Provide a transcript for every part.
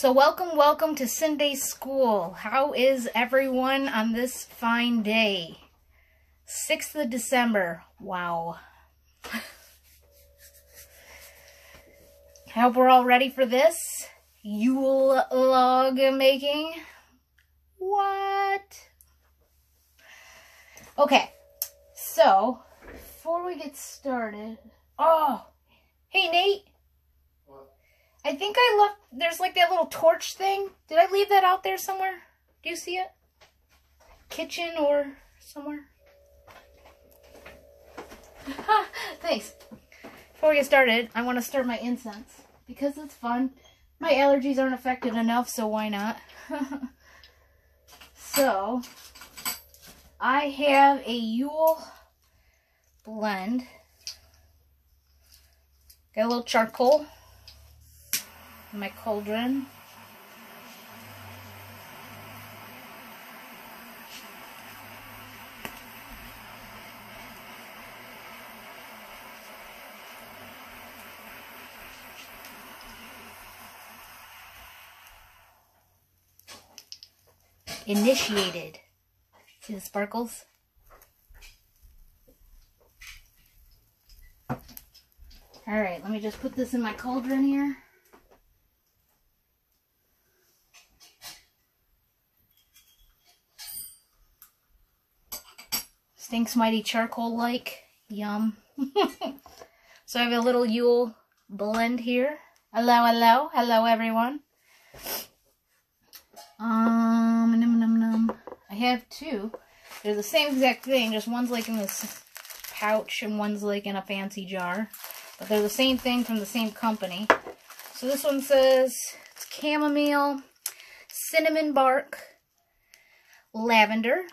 So welcome to Sinday School. How is everyone on this fine day? 6th of December. Wow. I hope we're all ready for this. Yule log making. What? Okay. So, before we get started... Oh! Hey, Nate! I think I left, there's like that little torch thing. Did I leave that out there somewhere? Do you see it? Kitchen or somewhere? Thanks. Before we get started, I want to start my incense. Because it's fun. My allergies aren't affected enough, so why not? So, I have a Yule blend. Got a little charcoal. My cauldron. Initiated. See the sparkles? Alright, let me just put this in my cauldron here. Stinks mighty charcoal-like. Yum. So I have a little Yule blend here. Hello, hello. Hello, everyone. Num, num, num. I have two. They're the same exact thing, just one's like in this pouch and one's like in a fancy jar. But they're the same thing from the same company. So this one says it's chamomile, cinnamon bark, lavender,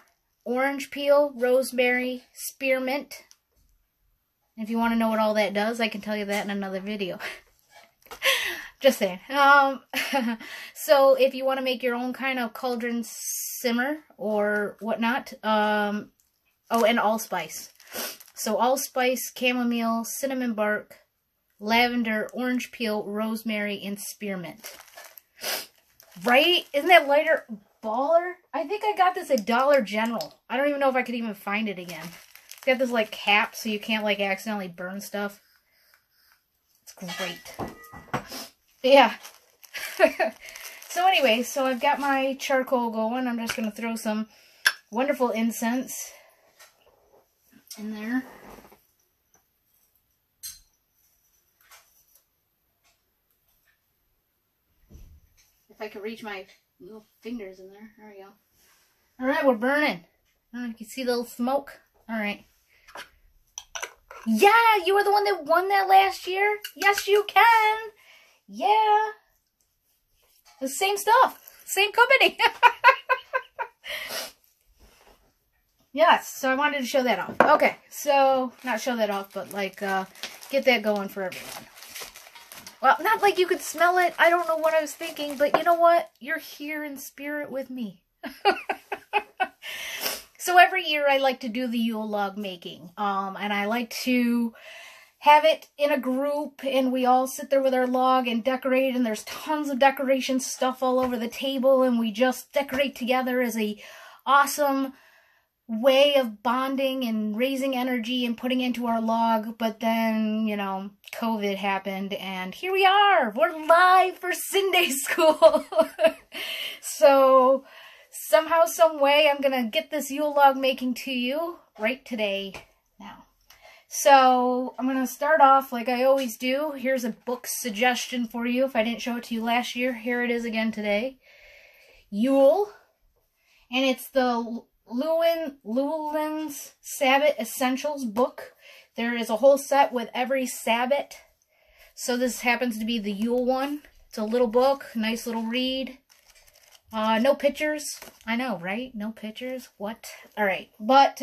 orange peel, rosemary, spearmint. If you want to know what all that does, I can tell you that in another video. Just saying. So if you want to make your own kind of cauldron simmer or whatnot, oh, and allspice. So allspice, chamomile, cinnamon bark, lavender, orange peel, rosemary, and spearmint. Right? Isn't that lighter? Baller? I think I got this at Dollar General. I don't even know if I could even find it again. It's got this like cap so you can't like accidentally burn stuff. It's great. Yeah. So anyway, so I've got my charcoal going. I'm just going to throw some wonderful incense in there. If I could reach my little fingers in there. There we go. Alright, we're burning. I don't know if you can see the little smoke. Alright. Yeah, you were the one that won that last year. Yes, you can. Yeah. The same stuff. Same company. Yes, so I wanted to show that off. Okay, so, not show that off, but like, get that going for everyone. Well, not like you could smell it. I don't know what I was thinking, but you know what? You're here in spirit with me. So every year I like to do the Yule log making. And I like to have it in a group and we all sit there with our log and decorate, and there's tons of decoration stuff all over the table, and we just decorate together as a awesome way of bonding and raising energy and putting into our log. But then, you know, COVID happened and here we are. We're live for Sinday School. So somehow, some way, I'm gonna get this Yule log making to you right today now. So I'm gonna start off like I always do. Here's a book suggestion for you. If I didn't show it to you last year, here it is again today. Yule, and it's the Llewellyn's Sabbath Essentials book. There is a whole set with every Sabbath. So this happens to be the Yule one. It's a little book, nice little read. No pictures. I know, right? No pictures. What? Alright. But,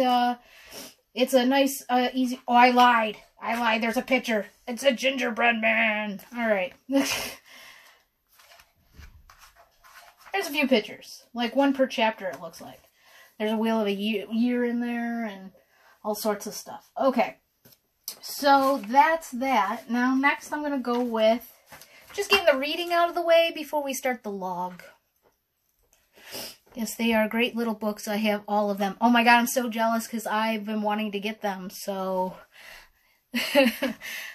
it's a nice, easy... Oh, I lied. I lied. There's a picture. It's a gingerbread man. Alright. There's a few pictures. Like one per chapter, it looks like. There's a wheel of a year in there and all sorts of stuff. Okay. So that's that. Now, next I'm going to go with just getting the reading out of the way before we start the log. Yes, they are great little books. I have all of them. Oh my god, I'm so jealous because I've been wanting to get them. So,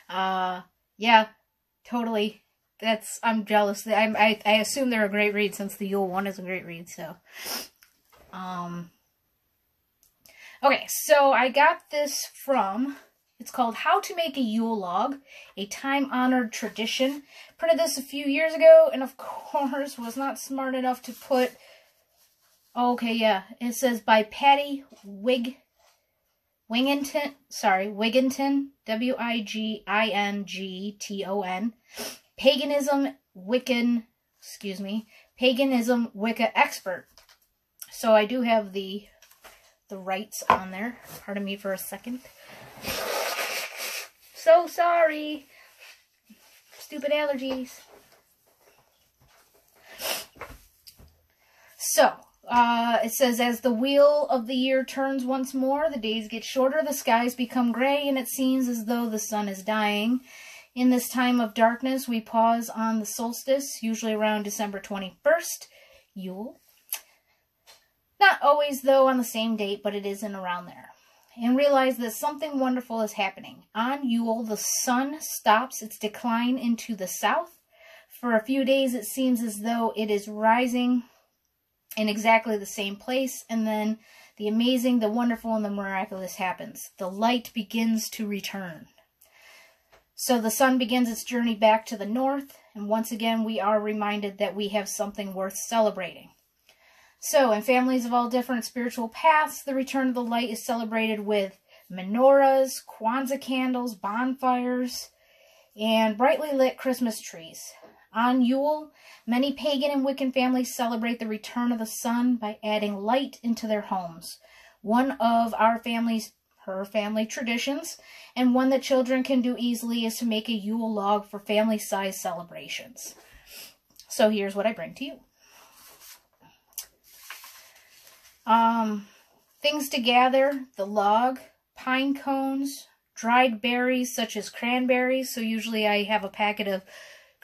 yeah, totally. I'm jealous. I assume they're a great read since the Yule one is a great read. So, okay, so I got this from, it's called How to Make a Yule Log, a Time-Honored Tradition. Printed this a few years ago, and of course was not smart enough to put, okay, yeah, it says by Patty Wigginton, Wigington, Paganism Wicca expert. So I do have the rights on there. Pardon me for a second. So sorry. Stupid allergies. So, it says, as the wheel of the year turns once more, the days get shorter, the skies become gray, and it seems as though the sun is dying. In this time of darkness, we pause on the solstice, usually around December 21st, Yule. Not always, though, on the same date, but it is in around there. And realize that something wonderful is happening. On Yule, the sun stops its decline into the south. For a few days, it seems as though it is rising in exactly the same place, and then the amazing, the wonderful, and the miraculous happens. The light begins to return. So the sun begins its journey back to the north, and once again we are reminded that we have something worth celebrating. So, in families of all different spiritual paths, the return of the light is celebrated with menorahs, Kwanzaa candles, bonfires, and brightly lit Christmas trees. On Yule, many pagan and Wiccan families celebrate the return of the sun by adding light into their homes. One of her family traditions, and one that children can do easily, is to make a Yule log for family-size celebrations. So here's what I bring to you. Things to gather: the log, pine cones, dried berries such as cranberries. So usually I have a packet of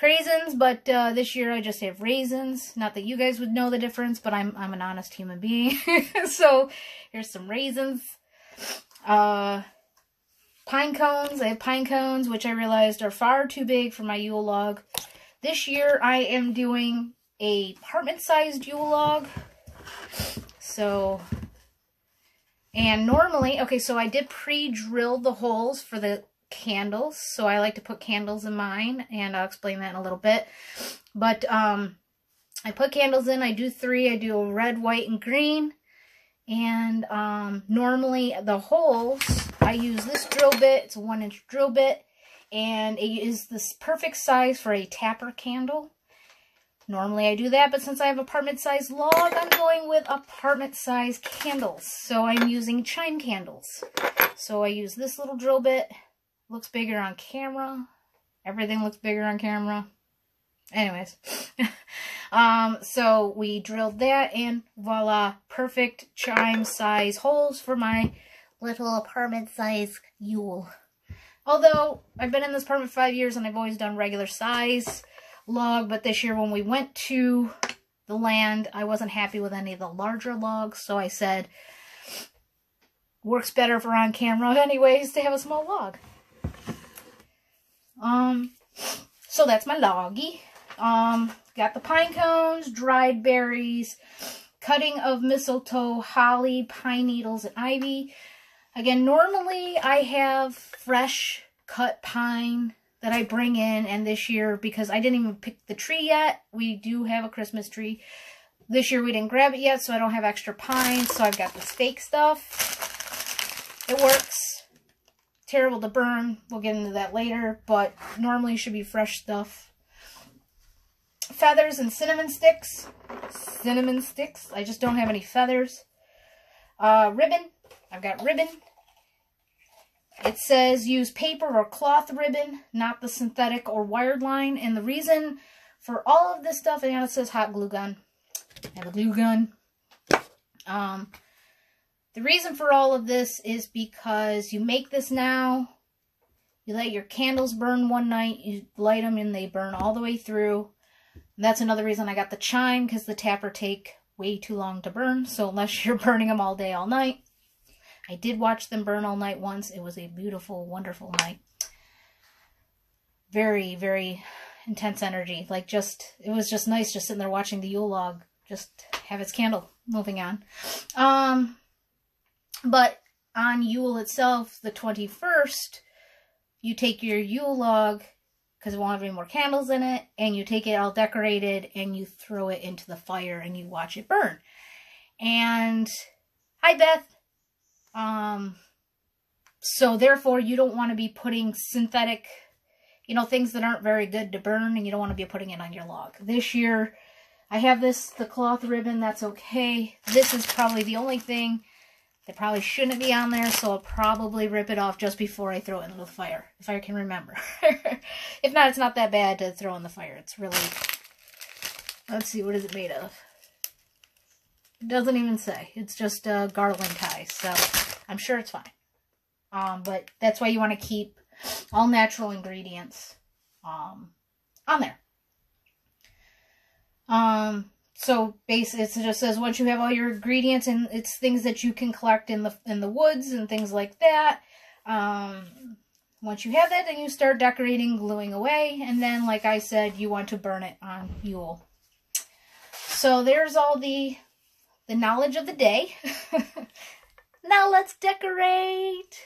craisins, but this year I just have raisins. Not that you guys would know the difference, but I'm an honest human being. So here's some raisins. Pine cones. I have pine cones, which I realized are far too big for my Yule log. This year I am doing a apartment-sized Yule log. So, and normally, okay, so I did pre-drill the holes for the candles. So I like to put candles in mine, and I'll explain that in a little bit. But I put candles in. I do 3. I do a red, white, and green. And normally the holes, I use this drill bit. It's a 1-inch drill bit, and it is this perfect size for a tapper candle. Normally I do that, but since I have apartment-sized log, I'm going with apartment-sized candles. So I'm using chime candles. So I use this little drill bit. Looks bigger on camera. Everything looks bigger on camera. Anyways. So we drilled that, and voila, perfect chime-size holes for my little apartment-size Yule. Although, I've been in this apartment 5 years, and I've always done regular size log, but this year when we went to the land, I wasn't happy with any of the larger logs, so I said, works better for on camera anyways to have a small log. So that's my loggy. Got the pine cones, dried berries, cutting of mistletoe, holly, pine needles, and ivy. Again, normally I have fresh cut pine that I bring in, and this year, because I didn't even pick the tree yet, we do have a Christmas tree. This year we didn't grab it yet, so I don't have extra pine, so I've got the fake stuff. It works. Terrible to burn. We'll get into that later, but normally it should be fresh stuff. Feathers and cinnamon sticks. Cinnamon sticks. I just don't have any feathers. Ribbon. I've got ribbon. It says use paper or cloth ribbon, not the synthetic or wired line. And the reason for all of this stuff, and it says hot glue gun. I have a glue gun. The reason for all of this is because you make this now, You let your candles burn one night, you light them and they burn all the way through. And that's another reason I got the chime, because the tapper take way too long to burn. So unless you're burning them all day, all night. I did watch them burn all night once. It was a beautiful, wonderful night. Very, very intense energy. Like it was just nice just sitting there watching the Yule log just have its candle moving on. But on Yule itself, the 21st, you take your Yule log, because it won't have any more candles in it, and you take it all decorated, and you throw it into the fire, and you watch it burn. And, hi Beth! So therefore, you don't want to be putting synthetic, things that aren't very good to burn, and you don't want to be putting it on your log. This year, I have the cloth ribbon, that's okay. This is probably the only thing that probably shouldn't be on there, so I'll probably rip it off just before I throw it into the fire, if I can remember. If not, it's not that bad to throw in the fire. It's really, let's see, what is it made of? It doesn't even say. It's just garland ties, so I'm sure it's fine. But that's why you want to keep all natural ingredients on there. So basically, it just says once you have all your ingredients, and it's things that you can collect in the woods and things like that. Once you have that, then you start decorating, gluing away, and then, like I said, you want to burn it on Yule. So there's all the knowledge of the day. Now let's decorate.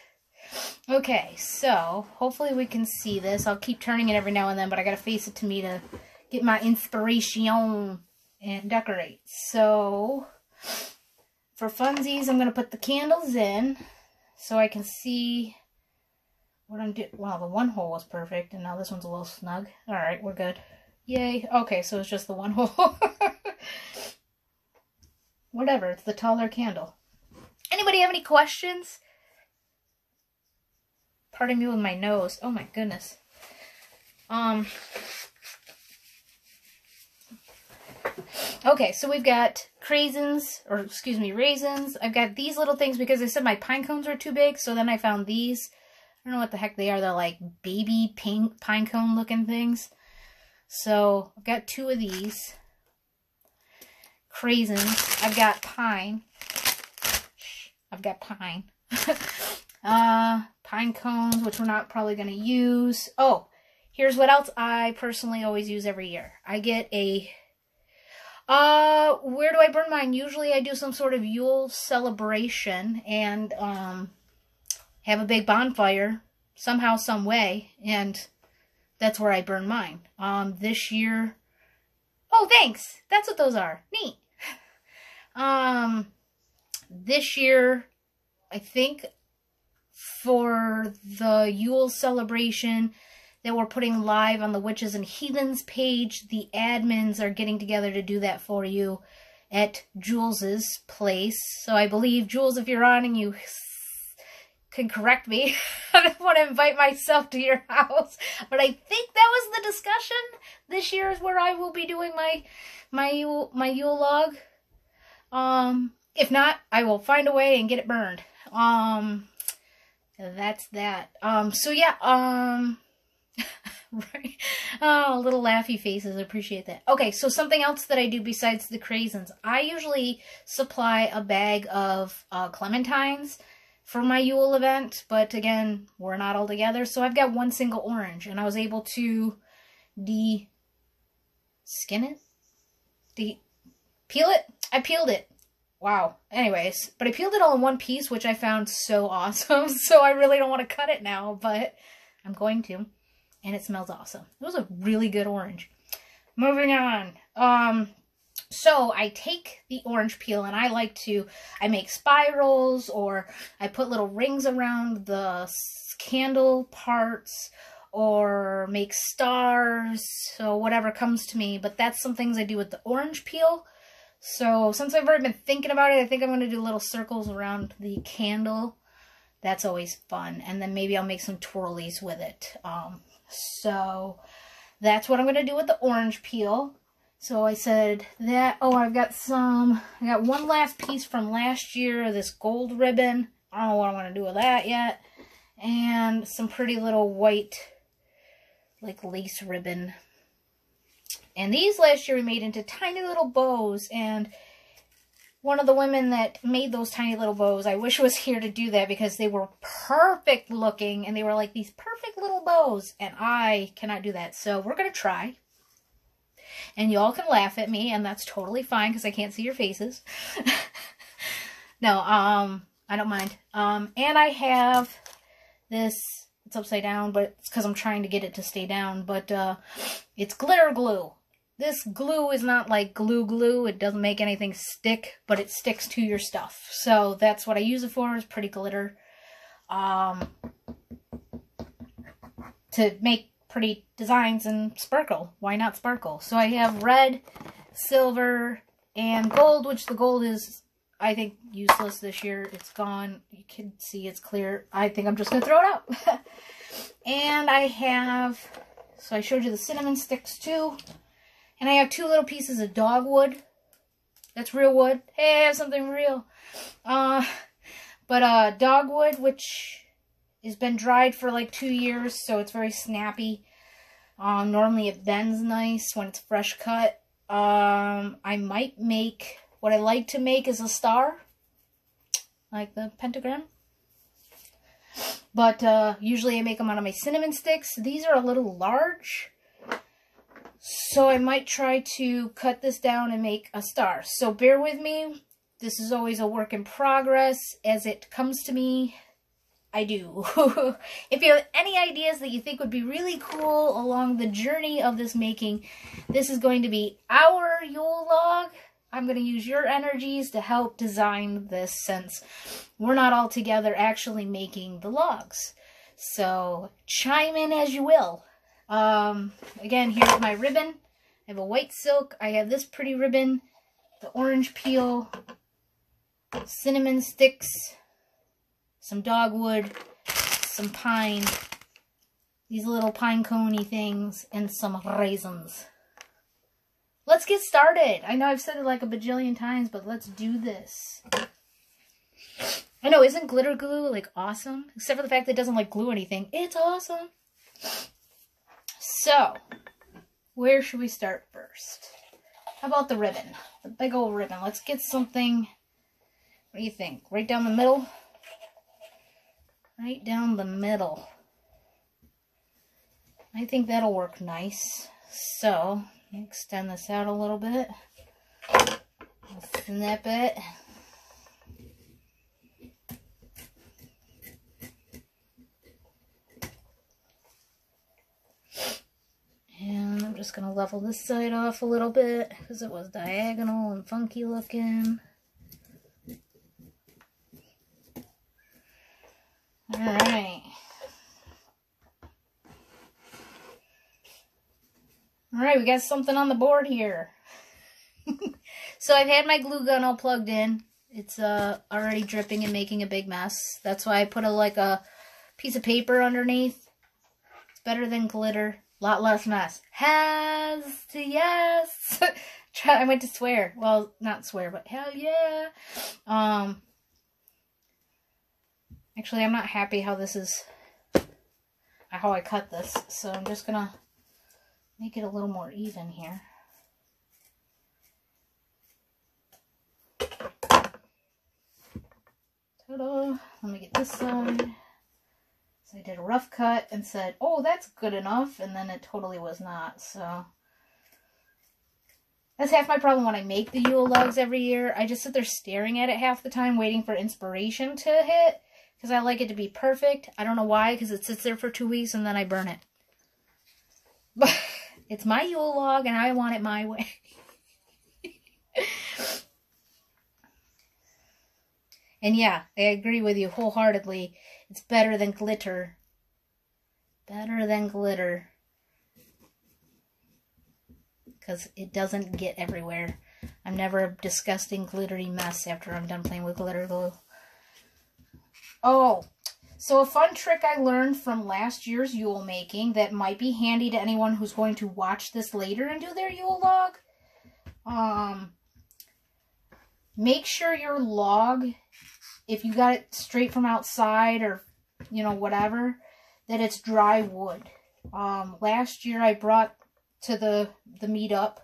Okay, so hopefully we can see this. I'll keep turning it every now and then, but I gotta face it to me to get my inspiration and decorate. So for funsies, I'm gonna put the candles in so I can see what I'm doing. Wow, the one hole was perfect, and now this one's a little snug. All right, we're good. Yay. Okay, so it's just the one hole. Whatever, it's the taller candle. Anybody have any questions? Pardon me with my nose. Oh my goodness. Okay, so we've got raisins. I've got these little things because I said my pine cones were too big, so then I found these. I don't know what the heck they are. They're like baby pink pine cone looking things. So I've got 2 of these. Raisins. I've got pine. Pine cones, which we're not probably going to use. Oh, here's what else I personally always use every year. I get a... where do I burn mine? Usually I do some sort of Yule celebration and have a big bonfire somehow, some way, and that's where I burn mine. This year... Oh, thanks! That's what those are. Neat! This year, I think for the Yule celebration that we're putting live on the Witches and Heathens page, the admins are getting together to do that for you at Jules's place. So I believe, Jules, if you're on and you can correct me, I don't want to invite myself to your house, but I think that was the discussion. This year is where I will be doing my Yule log. If not, I will find a way and get it burned. That's that. So yeah, right. Oh, little laughy faces. I appreciate that. Okay, so something else that I do besides the craisins. I usually supply a bag of clementines for my Yule event, but again, we're not all together, so I've got 1 single orange, and I was able to skin it? Peel it? I peeled it. Wow. Anyways, but I peeled it all in one piece, which I found so awesome. So I really don't want to cut it now, but I'm going to. And it smells awesome. It was a really good orange. Moving on. So I take the orange peel and I make spirals, or I put little rings around the candle parts, or make stars, so whatever comes to me. But that's some things I do with the orange peel. So since I've already been thinking about it, I think I'm going to do little circles around the candle. That's always fun. And then maybe I'll make some twirlies with it. So that's what I'm going to do with the orange peel. So I said that. Oh, I got 1 last piece from last year, this gold ribbon. I don't know what I want to do with that yet. and some pretty little white, like, lace ribbon. And these last year we made into tiny little bows, and one of the women that made those tiny little bows, I wish was here to do that because they were perfect looking, and they were like these perfect little bows, and I cannot do that. So we're going to try. And y'all can laugh at me, and that's totally fine because I can't see your faces. No, I don't mind. And I have this, it's upside down, but it's because I'm trying to get it to stay down, but it's glitter glue. This glue is not like glue. It doesn't make anything stick, but it sticks to your stuff. So that's what I use it for, is pretty glitter. To make pretty designs and sparkle. Why not sparkle? So I have red, silver, and gold, which the gold is, I think, useless this year. It's gone. You can see it's clear. I think I'm just going to throw it out. And I have, so I showed you the cinnamon sticks too. And I have 2 little pieces of dogwood. That's real wood. Hey, I have something real. Dogwood, which has been dried for like 2 years, so it's very snappy. Normally it bends nice when it's fresh cut. I might make, what I like to make is a star, like the pentagram. But usually I make them out of my cinnamon sticks. These are a little large, so I might try to cut this down and make a star. So bear with me. This is always a work in progress. As it comes to me, I do. If you have any ideas that you think would be really cool along the journey of this making, this is going to be our Yule log. I'm going to use your energies to help design this, since we're not all together actually making the logs. So chime in as you will. Again, here's my ribbon. I have a white silk. I have this pretty ribbon, the orange peel, cinnamon sticks, some dogwood, some pine, these little pine coney things, and some raisins. Let's get started. I know I've said it like a bajillion times, but let's do this. I know, isn't glitter glue like awesome? Except for the fact that it doesn't like glue anything. It's awesome. So, where should we start first? How about the ribbon? The big old ribbon. Let's get something, what do you think? Right down the middle? Right down the middle. I think that'll work nice. So, extend this out a little bit. Snip it. And I'm just going to level this side off a little bit because it was diagonal and funky looking. Alright. Alright, we got something on the board here. So I've had my glue gun all plugged in. It's already dripping and making a big mess. That's why I put a piece of paper underneath. It's better than glitter. Lot less mess. Has to yes. I went to swear. Well, not swear, but hell yeah. Actually, I'm not happy how this is, how I cut this. So I'm just gonna make it a little more even here. Ta-da. Let me get this side. So I did a rough cut and said, oh, that's good enough. And then it totally was not. So that's half my problem when I make the Yule logs every year. I just sit there staring at it half the time, waiting for inspiration to hit. Because I like it to be perfect. I don't know why, because it sits there for 2 weeks and then I burn it. But it's my Yule log and I want it my way. And yeah, I agree with you wholeheartedly. It's better than glitter. Better than glitter. Because it doesn't get everywhere. I'm never a disgusting glittery mess after I'm done playing with glitter glue. Oh, so a fun trick I learned from last year's Yule making that might be handy to anyone who's going to watch this later and do their Yule log. Make sure your log, if you got it straight from outside or you know, whatever, that it's dry wood. Last year I brought to the meetup,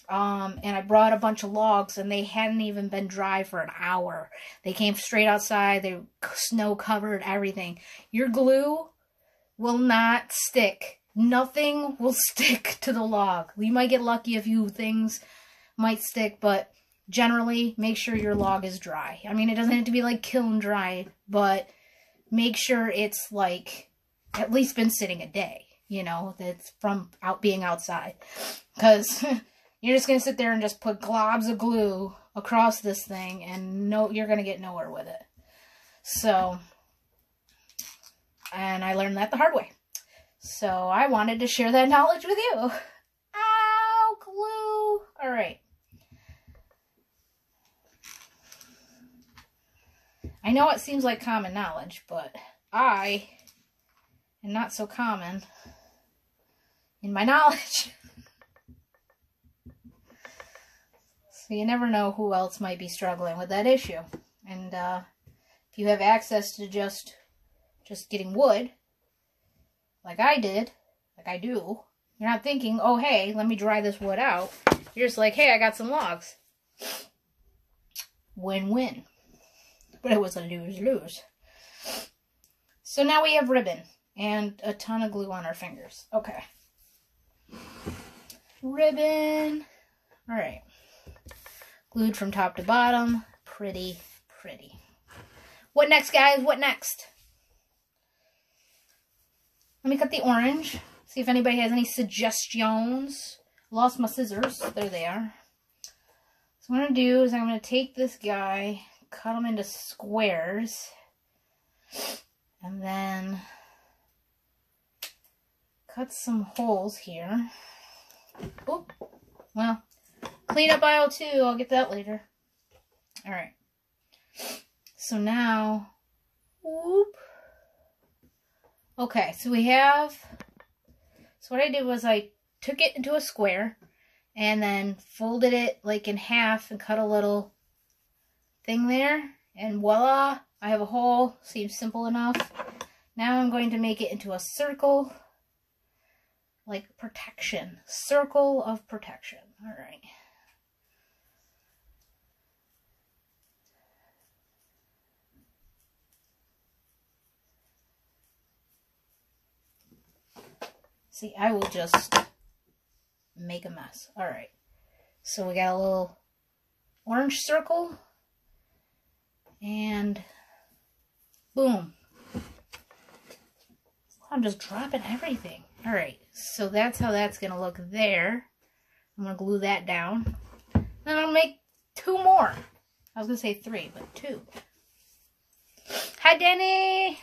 and I brought a bunch of logs, and they hadn't even been dry for an hour. They came straight outside. They snow covered everything. Your glue will not stick. Nothing will stick to the log. You might get lucky, a few things might stick, but generally make sure your log is dry. I mean, it doesn't have to be like kiln dried, but make sure it's like at least been sitting a day, you know, that's from being outside. Because you're just going to sit there and just put globs of glue across this thing, and you're going to get nowhere with it. So, and I learned that the hard way. So I wanted to share that knowledge with you. Ow, glue. All right. I know it seems like common knowledge, but I am not so common in my knowledge. So you never know who else might be struggling with that issue. And if you have access to just getting wood, like I did, like I do, you're not thinking, oh, hey, let me dry this wood out. You're just like, hey, I got some logs. Win-win. But it was a lose-lose. So now we have ribbon and a ton of glue on our fingers. Okay. Ribbon. All right. Glued from top to bottom. Pretty, pretty. What next, guys? What next? Let me cut the orange. See if anybody has any suggestions. Lost my scissors. There they are. So what I'm going to do is I'm going to take this guy, cut them into squares, and then cut some holes here. Oop. Well, clean up aisle 2. I'll get that later. Alright. So now, whoop. Okay, so we have, so what I did was I took it into a square and then folded it like in half and cut a little thing there. And voila, I have a hole. Seems simple enough. Now I'm going to make it into a circle, like protection. Circle of protection. All right. See, I will just make a mess. All right. So we got a little orange circle. And boom. I'm just dropping everything. All right. So that's how that's going to look there. I'm going to glue that down. Then I'll make 2 more. I was going to say 3, but 2. Hi, Denny.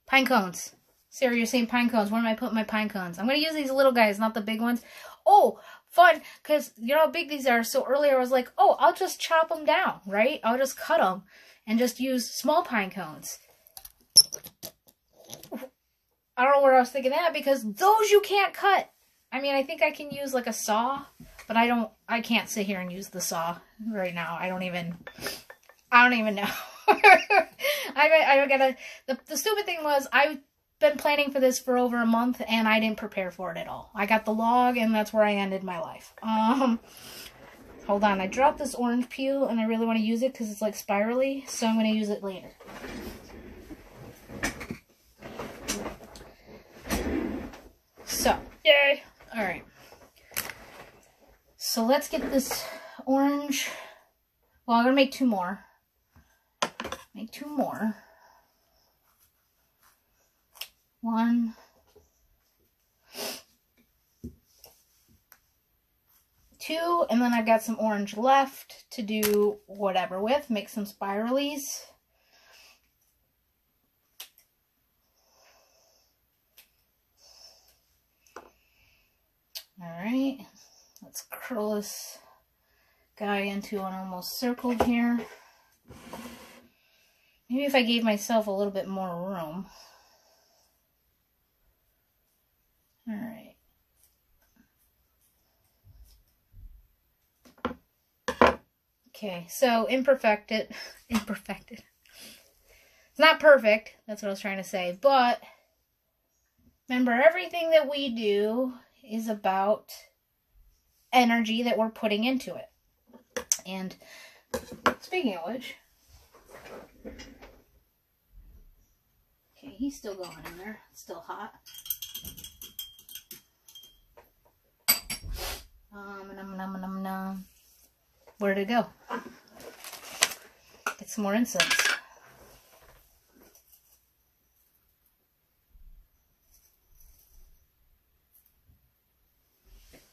Pine cones. Sarah, you're saying pine cones. Where am I putting my pine cones? I'm going to use these little guys, not the big ones. Oh, fun, because you know how big these are. So earlier I was like, oh, I'll just chop them down, right? I'll just cut them and just use small pine cones. I don't know where I was thinking that, because those you can't cut. I mean, I think I can use like a saw, but I can't sit here and use the saw right now. I don't even know. I don't get the stupid thing was I've been planning for this for over a month and I didn't prepare for it at all. I got the log and that's where I ended my life. Hold on, I dropped this orange peel and I really want to use it because it's like spirally, so I'm going to use it later. So, yay! Alright. So let's get this orange. Well, I'm going to make 2 more. Make 2 more. 1, 2, and then I've got some orange left to do whatever with. Make some spiralies. Alright, let's curl this guy into an almost circle here. Maybe if I gave myself a little bit more room. Alright. Okay, so imperfected. It's not perfect. That's what I was trying to say. But remember, everything that we do is about energy that we're putting into it. And speaking of which, okay, he's still going in there. It's still hot. Where did it go? Get some more incense.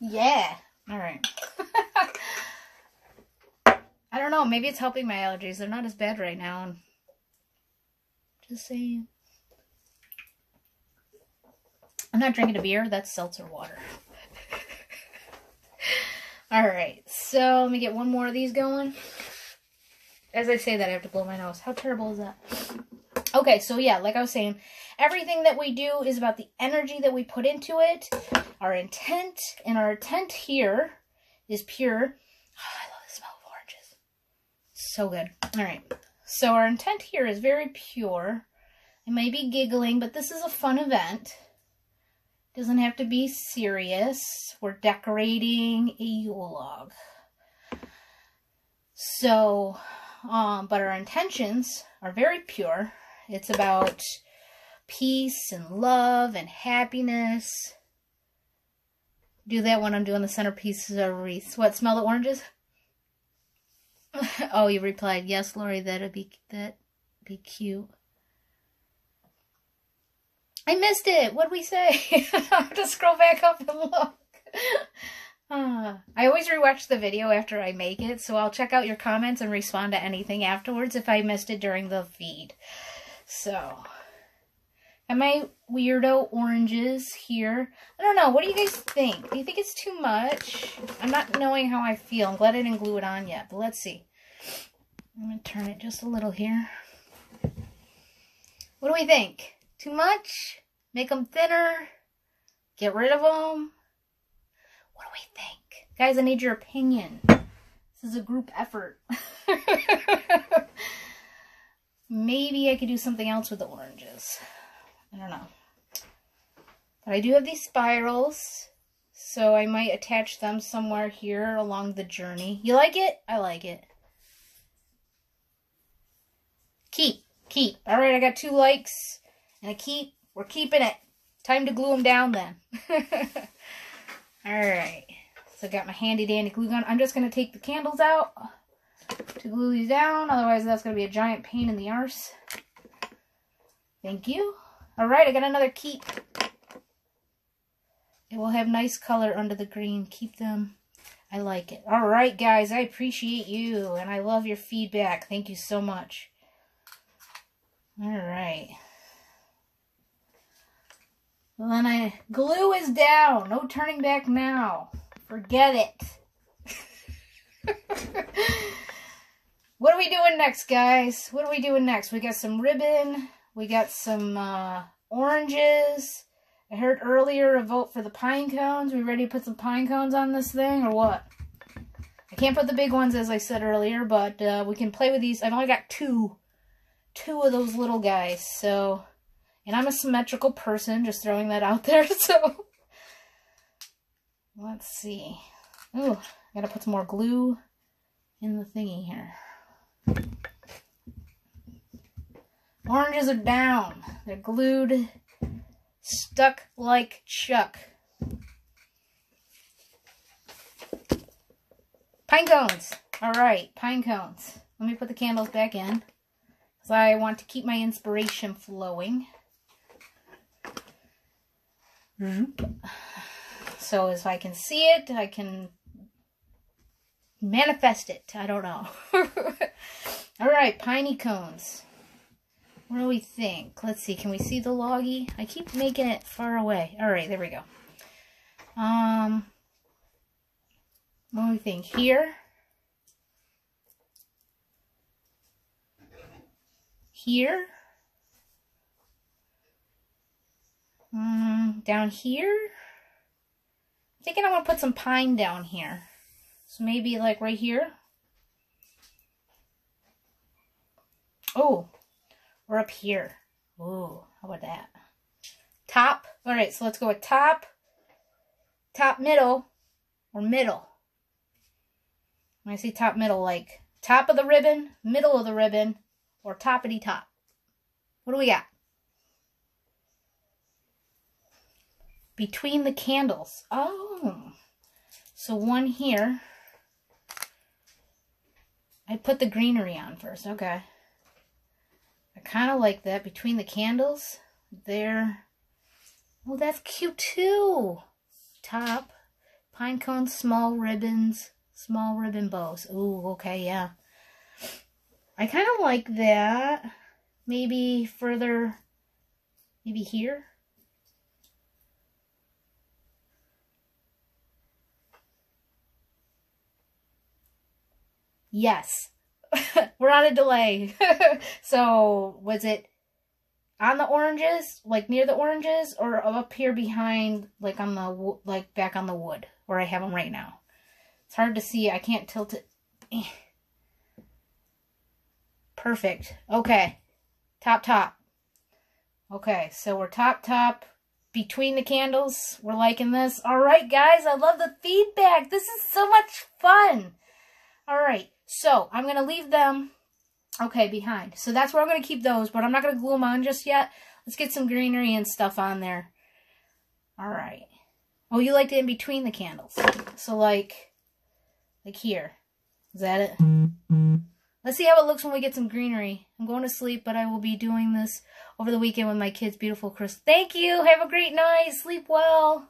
Yeah. All right. I don't know. Maybe it's helping my allergies. They're not as bad right now. And just saying. I'm not drinking a beer. That's seltzer water. All right. So let me get one more of these going. As I say that, I have to blow my nose. How terrible is that? Okay, so yeah, like I was saying, everything that we do is about the energy that we put into it, our intent, and our intent here is pure. Oh, I love the smell of oranges. So good. All right, so our intent here is very pure. I may be giggling, but this is a fun event. Doesn't have to be serious. We're decorating a Yule log. So, but our intentions are very pure. It's about peace and love and happiness. Do that when I'm doing the centerpiece of a wreath. What, smell the oranges? Oh, you replied, yes, Lori, that'd be cute. I missed it. What'd we say? I have to scroll back up and look. I always rewatch the video after I make it, so I'll check out your comments and respond to anything afterwards if I missed it during the feed. So, and my weirdo oranges here. I don't know. What do you guys think? Do you think it's too much? I'm not knowing how I feel. I'm glad I didn't glue it on yet, but let's see. I'm going to turn it just a little here. What do we think? Too much? Make them thinner? Get rid of them? What do we think? Guys, I need your opinion. This is a group effort. Maybe I could do something else with the oranges. I don't know. But I do have these spirals, so I might attach them somewhere here along the journey. You like it? I like it. Keep. All right, I got 2 likes and a keep. We're keeping it. Time to glue them down then. All right. So I got my handy dandy glue gun. I'm just going to take the candles out to glue these down. Otherwise, that's going to be a giant pain in the arse. Thank you. All right, I got another keep. It will have nice color under the green. Keep them. I like it. All right, guys, I appreciate you, and I love your feedback. Thank you so much. All right. Well, then glue is down. No turning back now. Forget it. What are we doing next, guys? What are we doing next? We got some ribbon. We got some oranges. I heard earlier a vote for the pine cones. We ready to put some pine cones on this thing or what? I can't put the big ones as I said earlier, but we can play with these. I've only got two of those little guys, so... And I'm a symmetrical person, just throwing that out there, so... Let's see. Ooh, I gotta put some more glue in the thingy here. Oranges are down. They're glued, stuck like Chuck. Pine cones. All right, pine cones. Let me put the candles back in, because I want to keep my inspiration flowing. So if I can see it, I can manifest it. I don't know. All right, piney cones. What do we think? Let's see. Can we see the loggy? I keep making it far away. All right, there we go. What do we think? Here. Here. Down here. I'm thinking I'm going to put some pine down here. So maybe like right here. Oh, Or up here. Ooh, how about that? Top. All right, so let's go with top, top, middle, or middle. When I say top, middle, like top of the ribbon, middle of the ribbon, or toppity top. What do we got? Between the candles. Oh. So one here. I put the greenery on first. Okay. I kind of like that. Between the candles. There. Oh, that's cute too. Top. Pine cones, small ribbons. Small ribbon bows. Ooh, okay, yeah. I kind of like that. Maybe further. Maybe here. Yes. We're on a delay. So, was it on the oranges, like near the oranges, or up here behind, like on the, like back on the wood, where I have them right now? It's hard to see. I can't tilt it. Perfect. Okay. Top, top. Okay, so we're top, top. Between the candles. We're liking this. All right, guys. I love the feedback. This is so much fun. All right. So, I'm going to leave them, okay, behind. So, that's where I'm going to keep those, but I'm not going to glue them on just yet. Let's get some greenery and stuff on there. All right. Oh, you liked it in between the candles. So, like here. Is that it? Let's see how it looks when we get some greenery. I'm going to sleep, but I will be doing this over the weekend with my kids' beautiful Christmas. Thank you. Have a great night. Sleep well.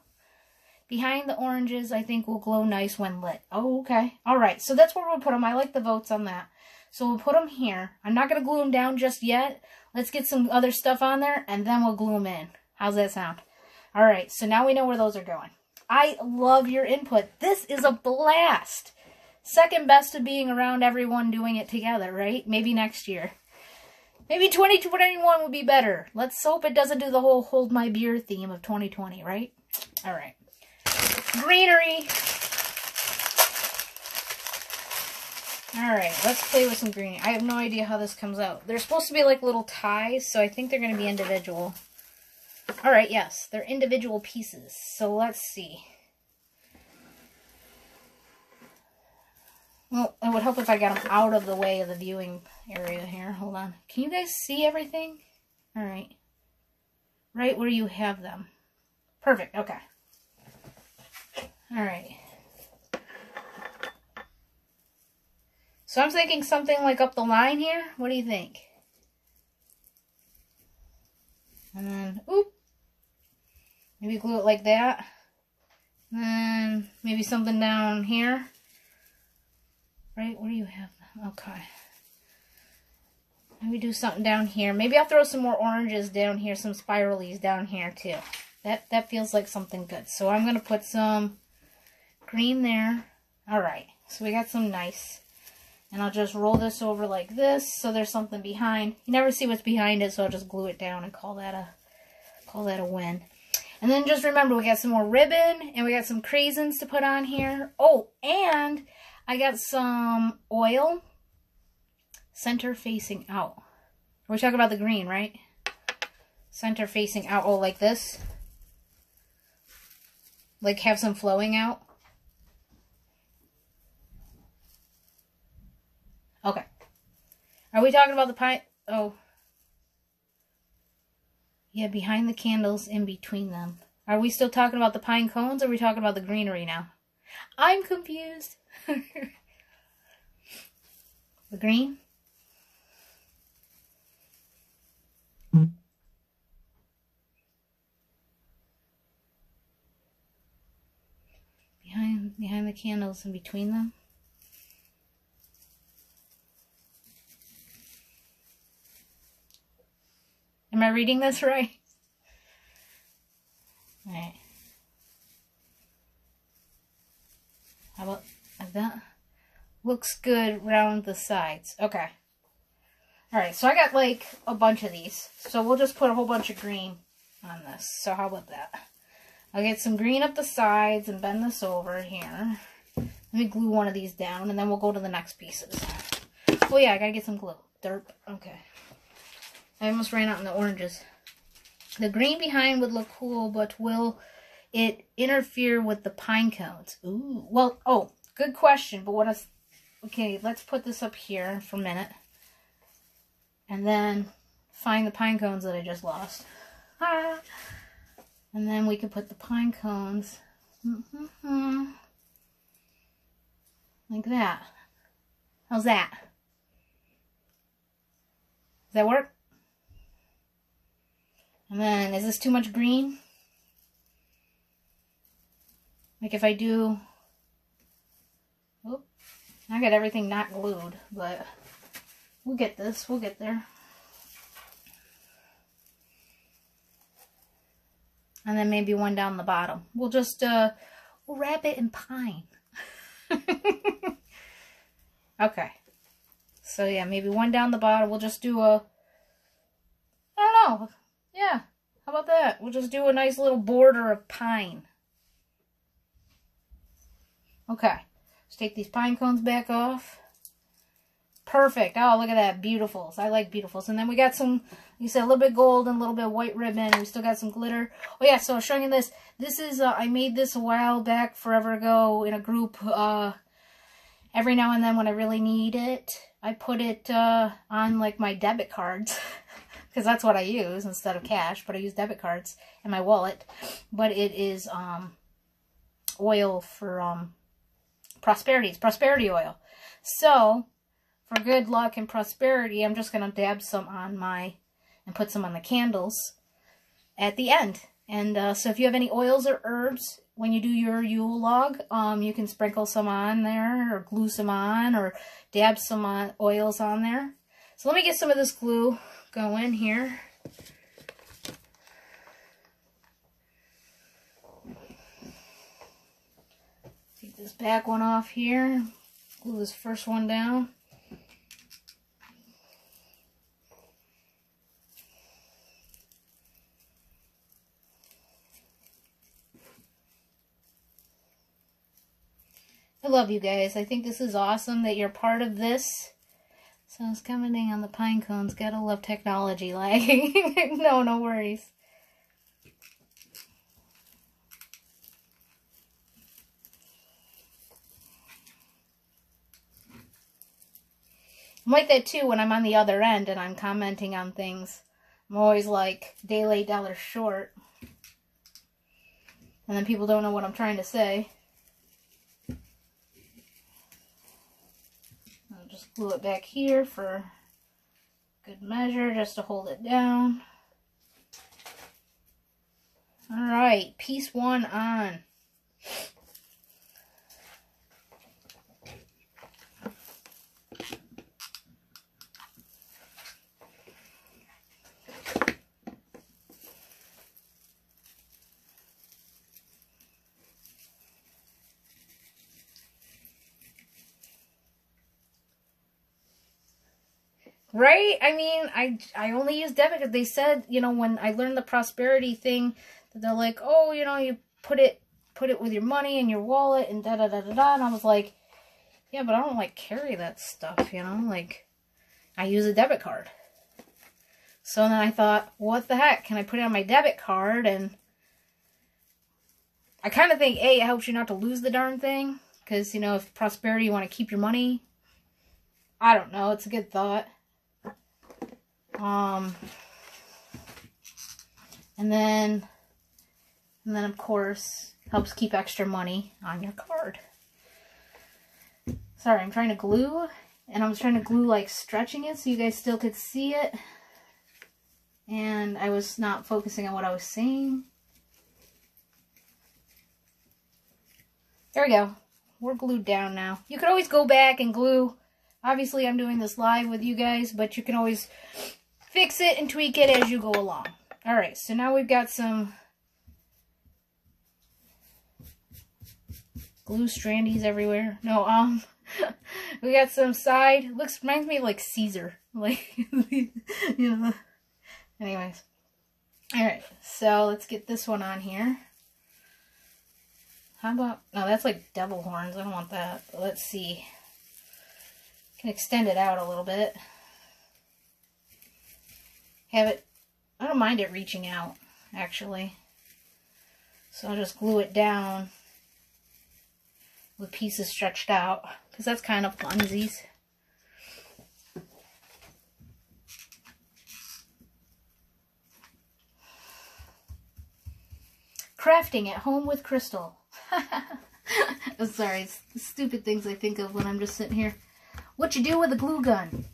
Behind the oranges, I think will glow nice when lit. Oh, okay. All right. So that's where we'll put them. I like the votes on that. So we'll put them here. I'm not going to glue them down just yet. Let's get some other stuff on there, and then we'll glue them in. How's that sound? All right. So now we know where those are going. I love your input. This is a blast. Second best to being around everyone doing it together, right? Maybe next year. Maybe 2021 would be better. Let's hope it doesn't do the whole hold my beer theme of 2020, right? All right. Greenery. Alright, let's play with some greenery. I have no idea how this comes out. They're supposed to be like little ties, so I think they're going to be individual. Alright, yes, they're individual pieces. So let's see. Well, it would help if I got them out of the way of the viewing area here. Hold on. Can you guys see everything? Alright. Right where you have them. Perfect, okay. Alright. So I'm thinking something like up the line here. What do you think? And then, oop. Maybe glue it like that. And then maybe something down here. Right? Where do you have them? Okay. Maybe do something down here. Maybe I'll throw some more oranges down here. Some spiralies down here too. That feels like something good. So I'm going to put some green there. Alright, so we got some nice. And I'll just roll this over like this so there's something behind. You never see what's behind it, so I'll just glue it down and call that a win. And then just remember, we got some more ribbon and we got some craisins to put on here. Oh, and I got some oil center facing out. We're talking about the green, right? Center facing out. Oh, like this? Like have some flowing out? Okay. Are we talking about the pine? Oh. Yeah, behind the candles, in between them. Are we still talking about the pine cones, or are we talking about the greenery now? I'm confused. The green? Behind the candles, in between them? Am I reading this right? Alright. How about that? Looks good round the sides. Okay. Alright, so I got like a bunch of these. So we'll just put a whole bunch of green on this. So how about that? I'll get some green up the sides and bend this over here. Let me glue one of these down and then we'll go to the next pieces. Oh yeah, I gotta get some glue. Derp. Okay. I almost ran out in the oranges. The green behind would look cool, but will it interfere with the pine cones? Ooh. Well, oh, good question. But what is... Okay, let's put this up here for a minute. And then find the pine cones that I just lost. Ah. And then we can put the pine cones like that. How's that? Does that work? And then, is this too much green? Like if I do... Oh, I got everything not glued, but we'll get this. We'll get there. And then maybe one down the bottom. We'll just, we'll wrap it in pine. Okay. So yeah, maybe one down the bottom. We'll just do a, I don't know. Yeah. How about that? We'll just do a nice little border of pine. Okay. Let's take these pine cones back off. Perfect. Oh, look at that. Beautifuls. I like beautifuls. And then we got some, you said a little bit gold and a little bit of white ribbon. And we still got some glitter. Oh yeah, so I was showing you this. This is, I made this a while back, forever ago, in a group. Every now and then when I really need it, I put it on like my debit cards. Because that's what I use instead of cash. But I use debit cards in my wallet. But it is oil for prosperity. It's prosperity oil. So... for good luck and prosperity, I'm just going to dab some on my, and put some on the candles at the end. And so if you have any oils or herbs, when you do your Yule log, you can sprinkle some on there, or glue some on, or dab some oils on there. So let me get some of this glue going here. Take this back one off here, glue this first one down. I love you guys. I think this is awesome that you're part of this. So it's commenting on the pine cones. Gotta love technology lagging. No worries. I'm like that too when I'm on the other end and I'm commenting on things. I'm always like, day late, dollar short. And then people don't know what I'm trying to say. Just glue it back here for good measure, just to hold it down. Alright, piece one on. Right? I mean, I only use debit because they said, you know, when I learned the prosperity thing, that they're like, oh, you know, you put it with your money in your wallet and da-da-da-da-da. And I was like, yeah, but I don't, like, carry that stuff, you know? Like, I use a debit card. So then I thought, what the heck? Can I put it on my debit card? And I kind of think, A, it helps you not to lose the darn thing. Because, you know, if prosperity, you want to keep your money. I don't know. It's a good thought. And then of course, helps keep extra money on your card. Sorry, I'm trying to glue, and I was trying to glue like stretching it so you guys still could see it. And I was not focusing on what I was saying. There we go. We're glued down now. You could always go back and glue. Obviously, I'm doing this live with you guys, but you can always fix it and tweak it as you go along. Alright, so now we've got some glue strandies everywhere. No, we got some side. Reminds me of like Caesar. Like, you know. Anyways. Alright, so let's get this one on here. How about, no, that's like devil horns. I don't want that. But let's see. Can extend it out a little bit. have it, I don't mind it reaching out, actually. So I'll just glue it down with pieces stretched out, because that's kind of funsies. Crafting at home with Crystal. I'm sorry, it's the stupid things I think of when I'm just sitting here. What you do with a glue gun?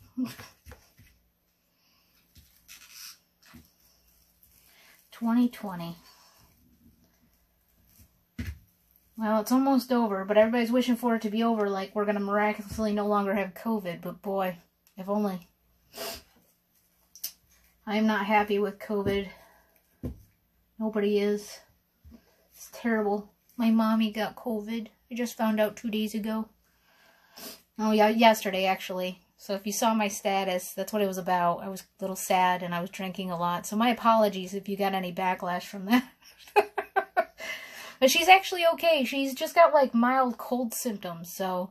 2020. Well, it's almost over, but everybody's wishing for it to be over, like we're going to miraculously no longer have COVID, but boy, if only. I am not happy with COVID. Nobody is. It's terrible. My mommy got COVID. I just found out 2 days ago. Oh yeah, yesterday actually. So if you saw my status, that's what it was about. I was a little sad and I was drinking a lot. So my apologies if you got any backlash from that. But she's actually okay. She's just got like mild cold symptoms, so,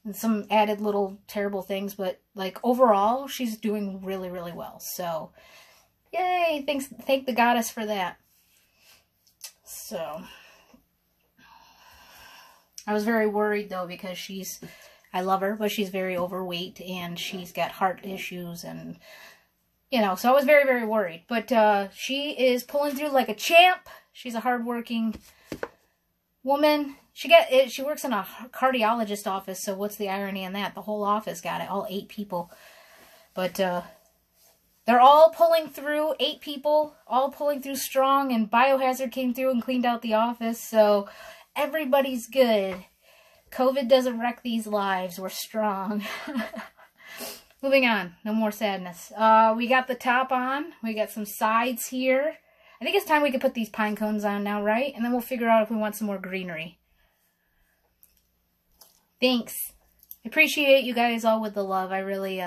and some added little terrible things, but like overall she's doing really, really well. So yay, thank the goddess for that. So I was very worried though, because I love her, but she's very overweight and she's got heart issues and, you know, so I was very, very worried. But she is pulling through like a champ. She's a hardworking woman. She works in a cardiologist office, so what's the irony in that? The whole office got it, all 8 people. But they're all pulling through, 8 people, all pulling through strong, and Biohazard came through and cleaned out the office, so everybody's good. COVID doesn't wreck these lives. We're strong. Moving on. No more sadness. We got the top on. We got some sides here. I think it's time we could put these pine cones on now, right? And then we'll figure out if we want some more greenery. Thanks. I appreciate you guys all with the love. I really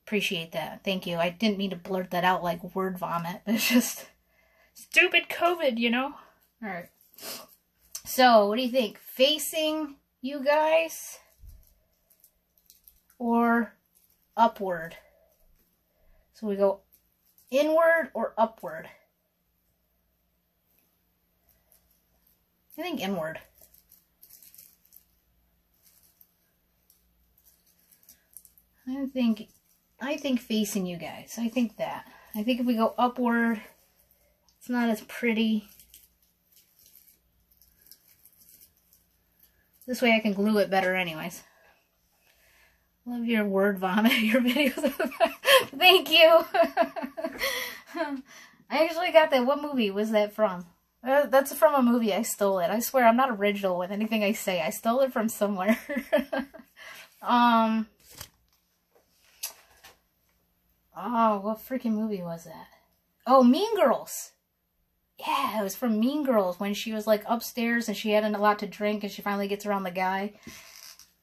appreciate that. Thank you. I didn't mean to blurt that out like word vomit. It's just stupid COVID, you know? Alright. So, what do you think? Facing you guys or upward? So we go inward or upward? I think inward. I think facing you guys. I think that. I think if we go upward, it's not as pretty. This way I can glue it better anyways. Love your word vomit, your videos. Thank you. I actually got that. What movie was that from? That's from a movie. I stole it. I swear I'm not original with anything I say. I stole it from somewhere. Oh, what freaking movie was that? Oh, Mean Girls. Yeah, it was from Mean Girls when she was like upstairs and she had a lot to drink and she finally gets around the guy.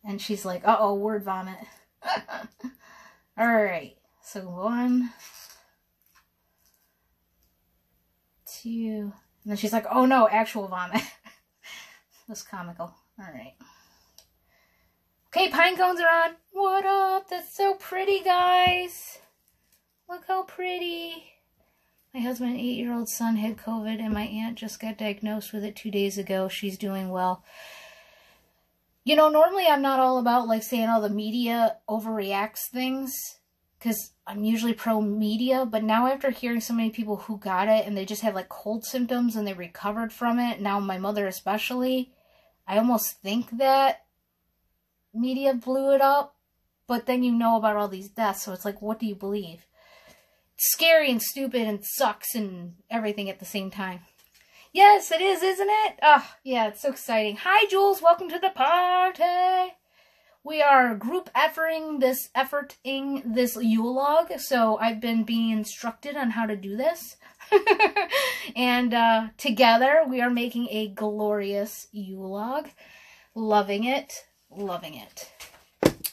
And she's like, uh-oh, word vomit. Alright, so 1, 2, and then she's like, oh no, actual vomit. That's comical. Alright. Okay, pine cones are on. What up? That's so pretty, guys. Look how pretty. My husband and 8-year-old son had COVID, and my aunt just got diagnosed with it 2 days ago. She's doing well. You know, normally I'm not all about, like, saying all the media overreacts things, because I'm usually pro-media, but now after hearing so many people who got it, and they just had, like, cold symptoms, and they recovered from it, now my mother especially, I almost think that media blew it up, but then you know about all these deaths, so it's like, what do you believe? Scary and stupid and sucks and everything at the same time. Yes, it is, isn't it? Oh, yeah, it's so exciting. Hi, Jules. Welcome to the party. We are group efforting this Yule log, so I've been being instructed on how to do this. And together, we are making a glorious Yule log. Loving it. Loving it.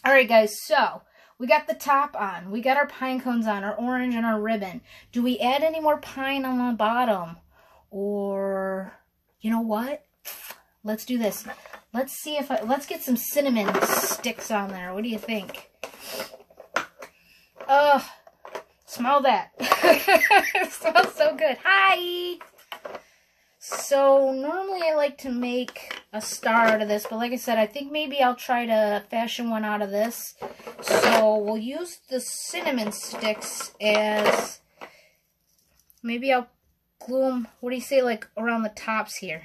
All right, guys, so we got the top on. We got our pine cones on, our orange and our ribbon. Do we add any more pine on the bottom? Or, you know what? Let's do this. Let's see if let's get some cinnamon sticks on there. What do you think? Smell that. It smells so good. Hi! So, normally I like to make a star out of this, but like I said, I think maybe I'll try to fashion one out of this. So, we'll use the cinnamon sticks as, maybe I'll glue them, what do you say, like around the tops here.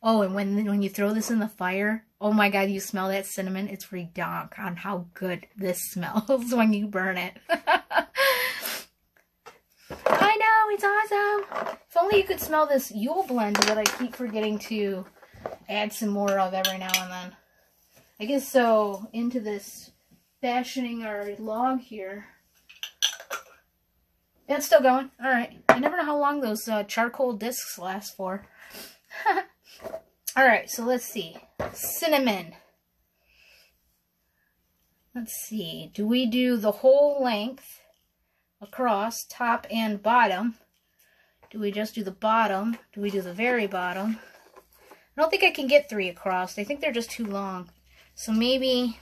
Oh, and when you throw this in the fire, oh my god, you smell that cinnamon? It's redonk on how good this smells when you burn it. I know, it's awesome. If only you could smell this Yule blend that I keep forgetting to add some more of every now and then. I guess so, into this fashioning our log here. Yeah, it's still going. Alright. I never know how long those charcoal discs last for. Alright, so let's see. Cinnamon. Let's see. Do we do the whole length across, top and bottom? Do we just do the bottom? Do we do the very bottom? I don't think I can get 3 across. I think they're just too long. So maybe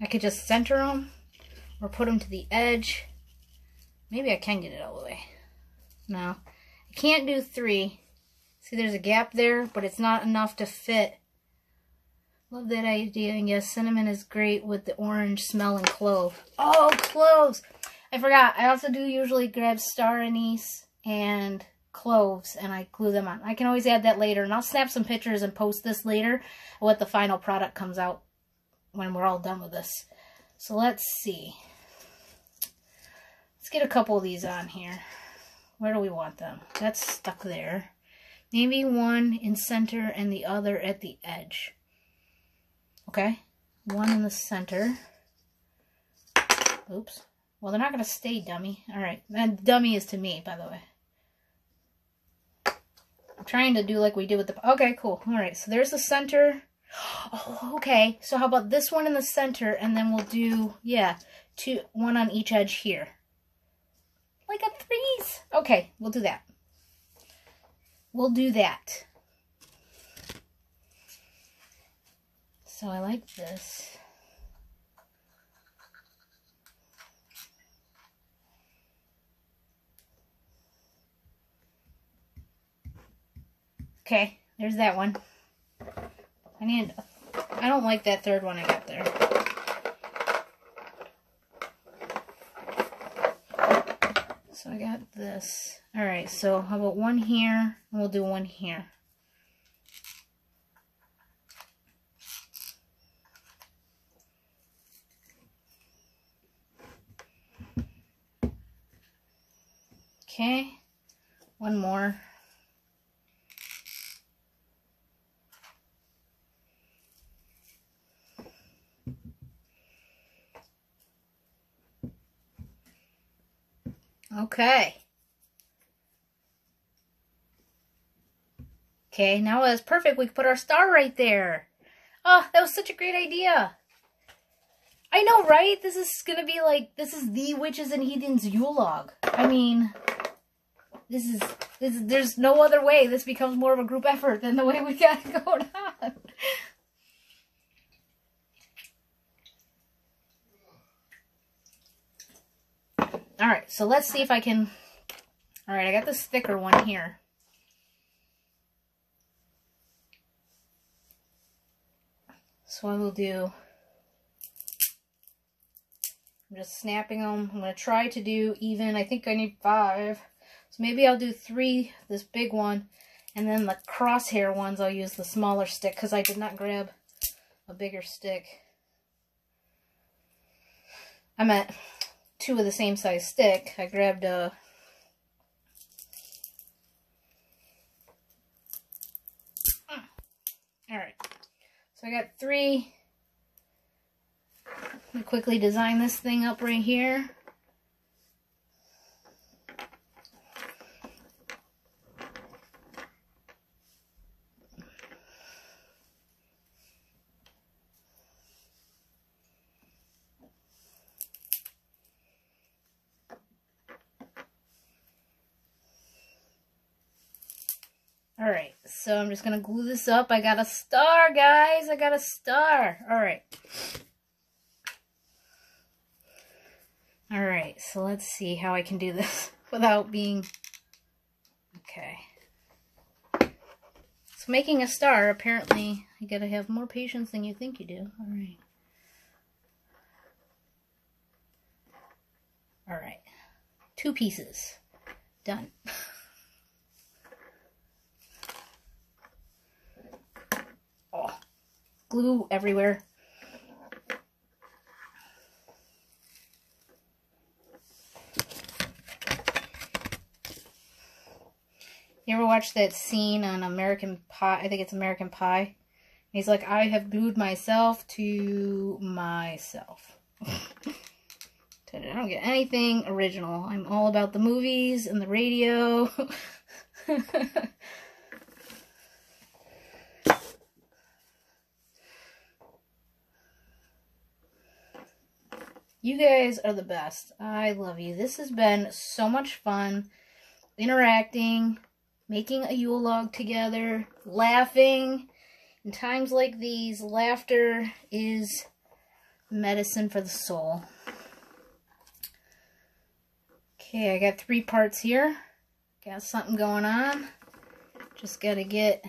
I could just center them or put them to the edge. Maybe I can get it all the way. No, I can't do 3. See, there's a gap there, but it's not enough to fit. Love that idea. And yes, cinnamon is great with the orange smell and clove. Oh, cloves! I forgot. I also do usually grab star anise and cloves, and I glue them on. I can always add that later, and I'll snap some pictures and post this later, what the final product comes out when we're all done with this. So let's see. Let's get a couple of these on here. Where do we want them? That's stuck there. Maybe one in center and the other at the edge. Okay, one in the center. Oops. Well, they're not going to stay dummy. Alright, and dummy is to me, by the way. I'm trying to do like we did with the... Okay, cool. Alright, so there's the center. Oh, okay. So how about this one in the center, and then we'll do, yeah, one on each edge here. Like a 3s. Okay, we'll do that. We'll do that. So I like this. Okay, there's that one. I don't like that third one I got there. So I got this. Alright, so how about one here, and we'll do one here. Okay, one more. Okay. Okay, now that's perfect. We can put our star right there. Oh, that was such a great idea. I know, right? This is gonna be like, this is the Witches and Heathens Yule log. I mean, there's no other way this becomes more of a group effort than the way we got it going on. Alright, so let's see if I can... Alright, I got this thicker one here. So I will do... I'm just snapping them. I'm going to try to do even. I think I need 5. So maybe I'll do 3, this big one. And then the crosshair ones, I'll use the smaller stick because I did not grab a bigger stick. I meant 2 of the same size stick. I grabbed a... Alright. So I got 3. Let me quickly design this thing up right here. Alright, so I'm just going to glue this up. I got a star, guys. I got a star. Alright. Alright, so let's see how I can do this without being... Okay. So making a star, apparently, you gotta have more patience than you think you do. Alright. Alright. 2 pieces. Done. Oh, glue everywhere. You ever watch that scene on American Pie? I think it's American Pie. He's like, I have glued myself to myself. I don't get anything original. I'm all about the movies and the radio. You guys are the best. I love you. This has been so much fun. Interacting, making a Yule log together, laughing. In times like these, laughter is medicine for the soul. Okay, I got 3 parts here. Got something going on. Just gotta get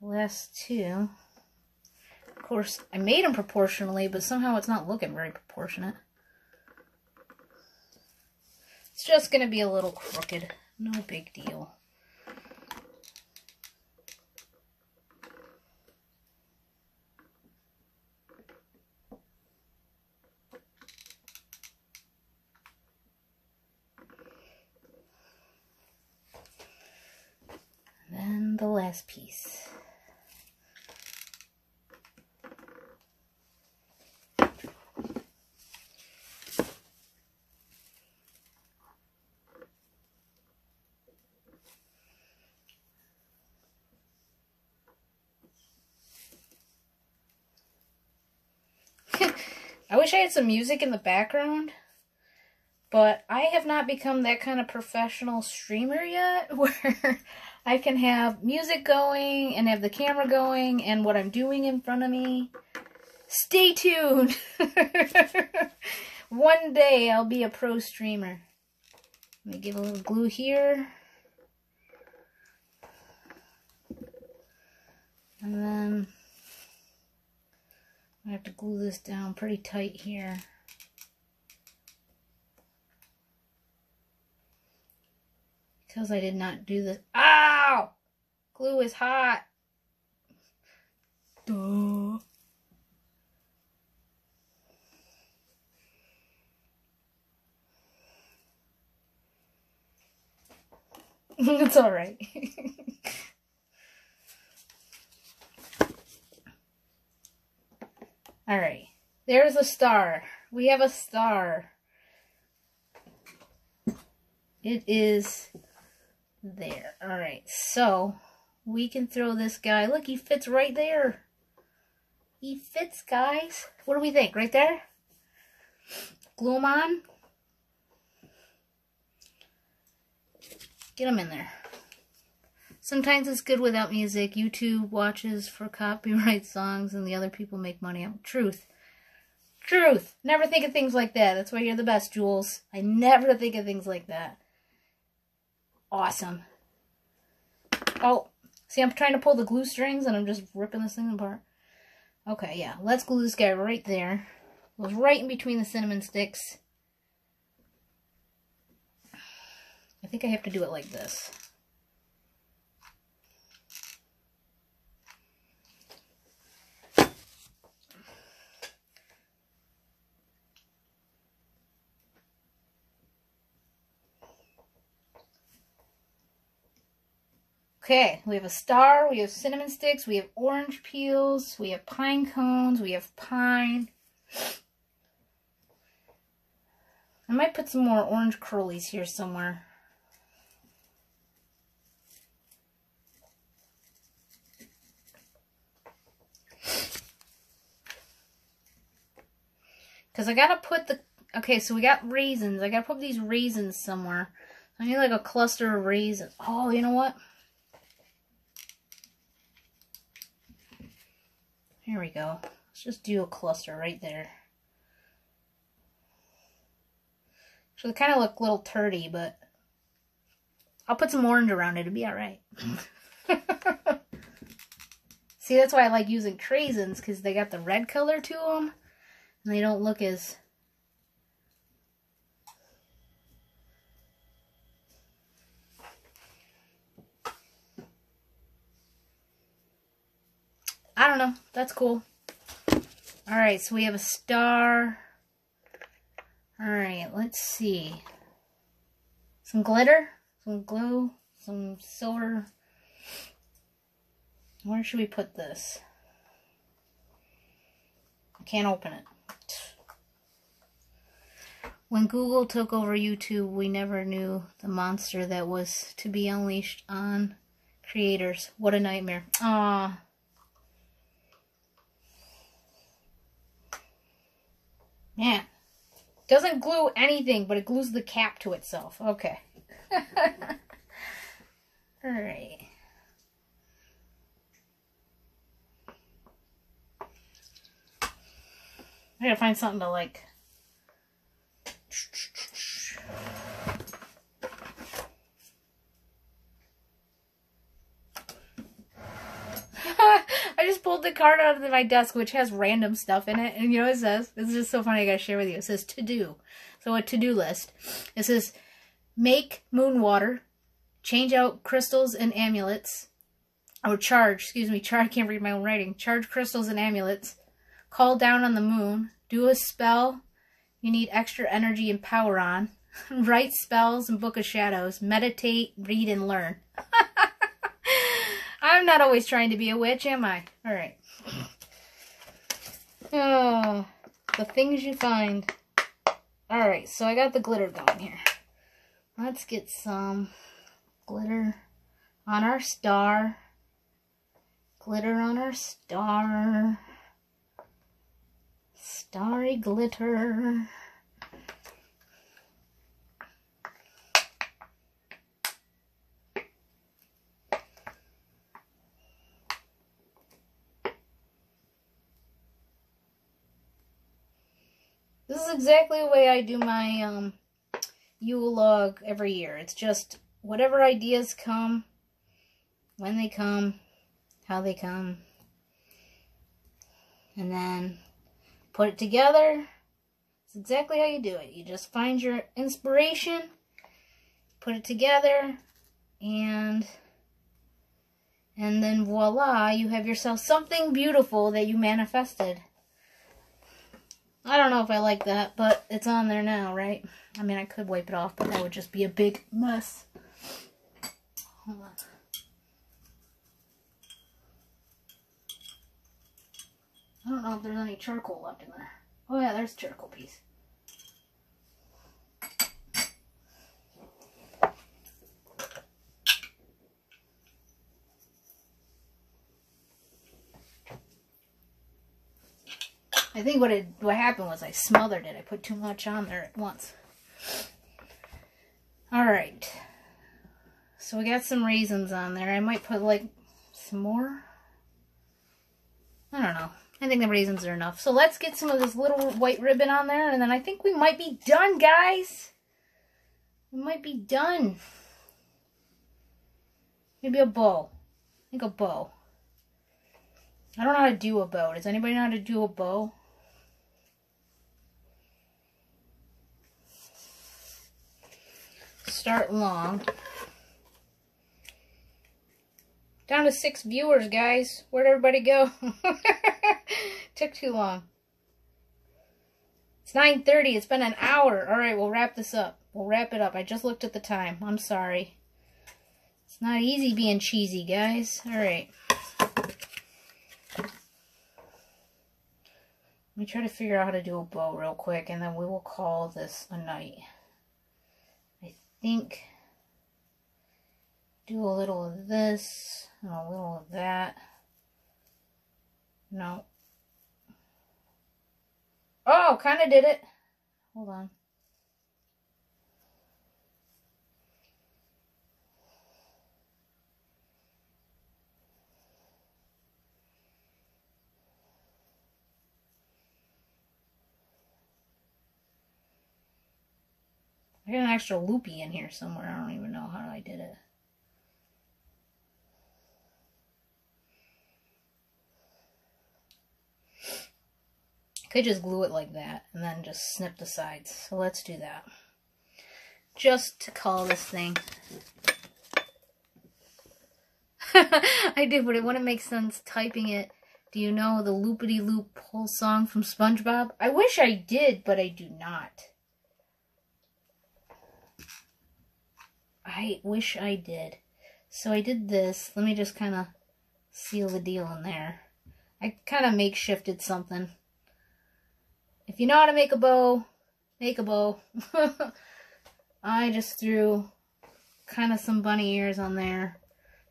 the last 2. Of course, I made them proportionally, but somehow it's not looking very proportionate. It's just gonna be a little crooked. No big deal. And then the last piece. I wish I had some music in the background, but I have not become that kind of professional streamer yet where I can have music going and have the camera going and what I'm doing in front of me. Stay tuned! One day I'll be a pro streamer. Let me give a little glue here. And then I have to glue this down pretty tight here. Because I did not do this. Ow! Glue is hot. Duh. It's alright. Alright. There's a star. We have a star. It is there. Alright, so we can throw this guy. Look, he fits right there. He fits, guys. What do we think? Right there? Glue him on. Get him in there. Sometimes it's good without music. YouTube watches for copyright songs and the other people make money out. Truth. Truth. Never think of things like that. That's why you're the best, Jules. I never think of things like that. Awesome. Oh, see, I'm trying to pull the glue strings and I'm just ripping this thing apart. Okay, yeah. Let's glue this guy right there. Goes right in between the cinnamon sticks. I think I have to do it like this. Okay, we have a star, we have cinnamon sticks, we have orange peels, we have pine cones, we have pine. I might put some more orange curlies here somewhere. Because I gotta put the... Okay, so we got raisins. I gotta put these raisins somewhere. I need like a cluster of raisins. Oh, you know what? Here we go. Let's just do a cluster right there. So they kind of look a little turdy, but I'll put some orange around it. It'll be alright. See, that's why I like using craisins, because they got the red color to them. And they don't look as... I don't know. That's cool. Alright, so we have a star. Alright, let's see. Some glitter, some glue, some silver. Where should we put this? I can't open it. When Google took over YouTube, we never knew the monster that was to be unleashed on creators. What a nightmare. Aww. Man. Doesn't glue anything, but it glues the cap to itself. Okay. Alright. I gotta find something to like... I just pulled the card out of my desk, which has random stuff in it. And you know what it says? It's just so funny, I gotta share with you. It says to do. So a to-do list. It says, make moon water, change out crystals and amulets, or charge, I can't read my own writing. Charge crystals and amulets, call down on the moon, do a spell you need extra energy and power on, write spells and Book of Shadows, meditate, read, and learn. I'm not always trying to be a witch, am I? Alright. Oh, the things you find. Alright, so I got the glitter going here. Let's get some glitter on our star. Glitter on our star. Starry glitter. This is exactly the way I do my Yule log every year. It's just whatever ideas come, when they come, how they come, and then put it together. It's exactly how you do it. You just find your inspiration, put it together, and then voila, you have yourself something beautiful that you manifested. I don't know if I like that, but it's on there now, right? I mean, I could wipe it off, but that would just be a big mess. Hold on. I don't know if there's any charcoal left in there. Oh yeah, there's a charcoal piece. I think what happened was I smothered it. I put too much on there at once. Alright. So we got some raisins on there. I might put like some more. I don't know. I think the raisins are enough. So let's get some of this little white ribbon on there, and then I think we might be done, guys. We might be done. Maybe a bow. I think a bow. I don't know how to do a bow. Does anybody know how to do a bow? Start long. Down to 6 viewers, guys. Where'd everybody go? Took too long. It's 9:30. It's been an hour. Alright, we'll wrap this up. We'll wrap it up. I just looked at the time. I'm sorry. It's not easy being cheesy, guys. Alright. Let me try to figure out how to do a bow real quick, and then we will call this a night. I think do a little of this and a little of that. No. Oh, kind of did it. Hold on. got an extra loopy in here somewhere. I don't even know how I did it. Could just glue it like that and then just snip the sides. So let's do that. Just to call this thing. I did, but it wouldn't make sense typing it. Do you know the loopity-loop whole song from SpongeBob? I wish I did, but I do not. I wish I did. So I did this. Let me just kind of seal the deal in there. I kind of makeshifted something. If you know how to make a bow, make a bow. I just threw kind of some bunny ears on there.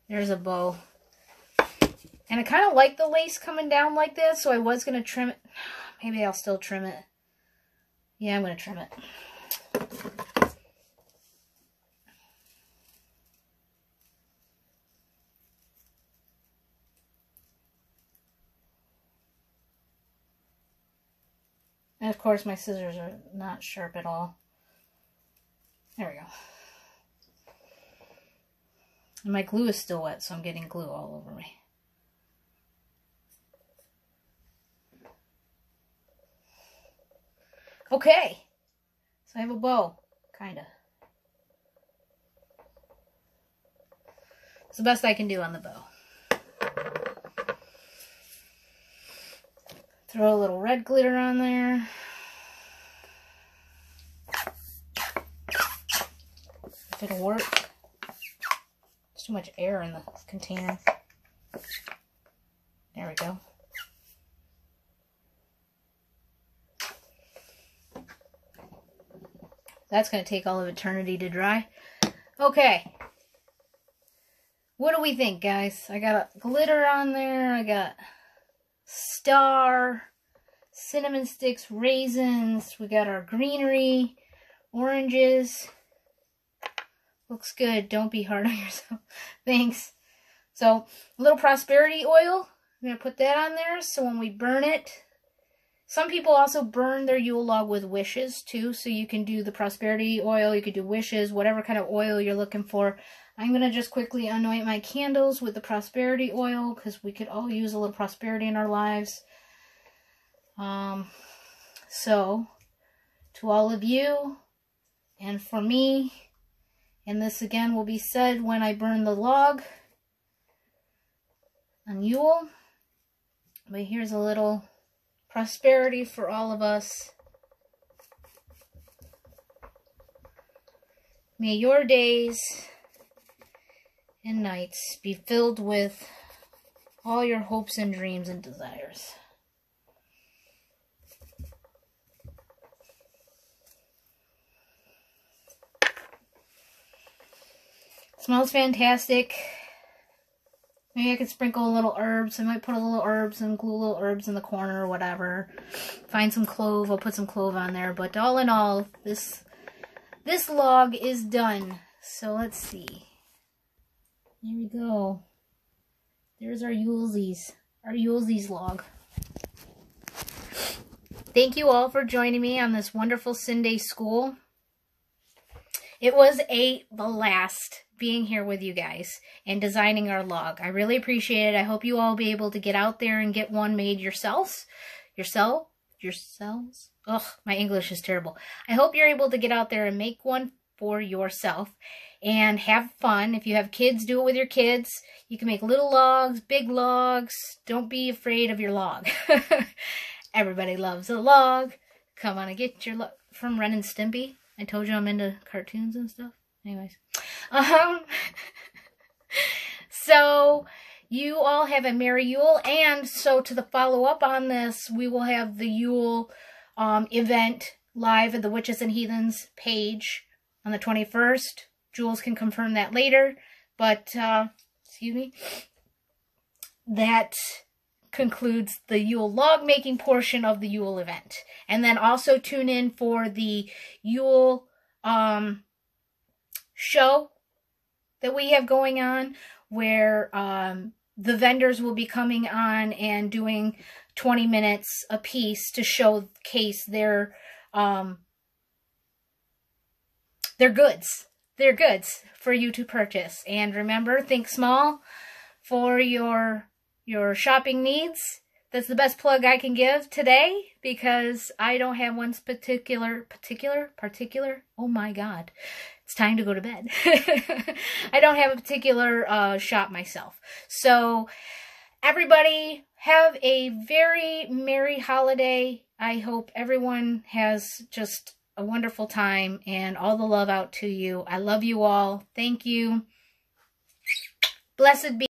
There's a bow. And I kind of like the lace coming down like this, so I was going to trim it. Maybe I'll still trim it. Yeah, I'm going to trim it. And of course my scissors are not sharp at all. There we go. And my glue is still wet, so I'm getting glue all over me. Okay. So I have a bow, kinda. It's the best I can do on the bow. Throw a little red glitter on there. If it'll work. There's too much air in the container. There we go. That's going to take all of eternity to dry. Okay. What do we think, guys? I got a glitter on there. I got star, cinnamon sticks, raisins. We got our greenery, oranges. Looks good. Don't be hard on yourself. Thanks. So, a little prosperity oil. I'm going to put that on there so when we burn it. Some people also burn their Yule log with wishes too. So you can do the prosperity oil. You could do wishes, whatever kind of oil you're looking for. I'm going to just quickly anoint my candles with the prosperity oil because we could all use a little prosperity in our lives. So, to all of you and for me, and this again will be said when I burn the log on Yule. But here's a little prosperity for all of us. May your days and nights be filled with all your hopes and dreams and desires. Smells fantastic. Maybe I could sprinkle a little herbs. I might put a little herbs and glue little herbs in the corner or whatever. Find some clove. I'll put some clove on there. But all in all, this log is done. So let's see. Here we go. There's our Yule's log. Thank you all for joining me on this wonderful Sinday school. It was a blast being here with you guys and designing our log. I really appreciate it. I hope you all will be able to get out there and get one made yourselves. Yourselves? Ugh, my English is terrible. I hope you're able to get out there and make one for yourself and have fun. If you have kids, do it with your kids. You can make little logs, big logs. Don't be afraid of your log. Everybody loves a log. Come on and get your log. From Ren and Stimpy. I told you I'm into cartoons and stuff. Anyways. So, you all have a Merry Yule. And so, to the follow-up on this, we will have the Yule event live at the Witches and Heathens page on the 21st. Jules can confirm that later. But, excuse me. That concludes the Yule log making portion of the Yule event. And then also tune in for the Yule show that we have going on, where the vendors will be coming on and doing 20 minutes a piece to showcase their they're goods. They're goods for you to purchase. And remember, think small for your shopping needs. That's the best plug I can give today, because I don't have one particular, oh my God, it's time to go to bed. I don't have a particular shop myself. So everybody have a very merry holiday. I hope everyone has just a wonderful time, and all the love out to you. I love you all. Thank you. Blessed be.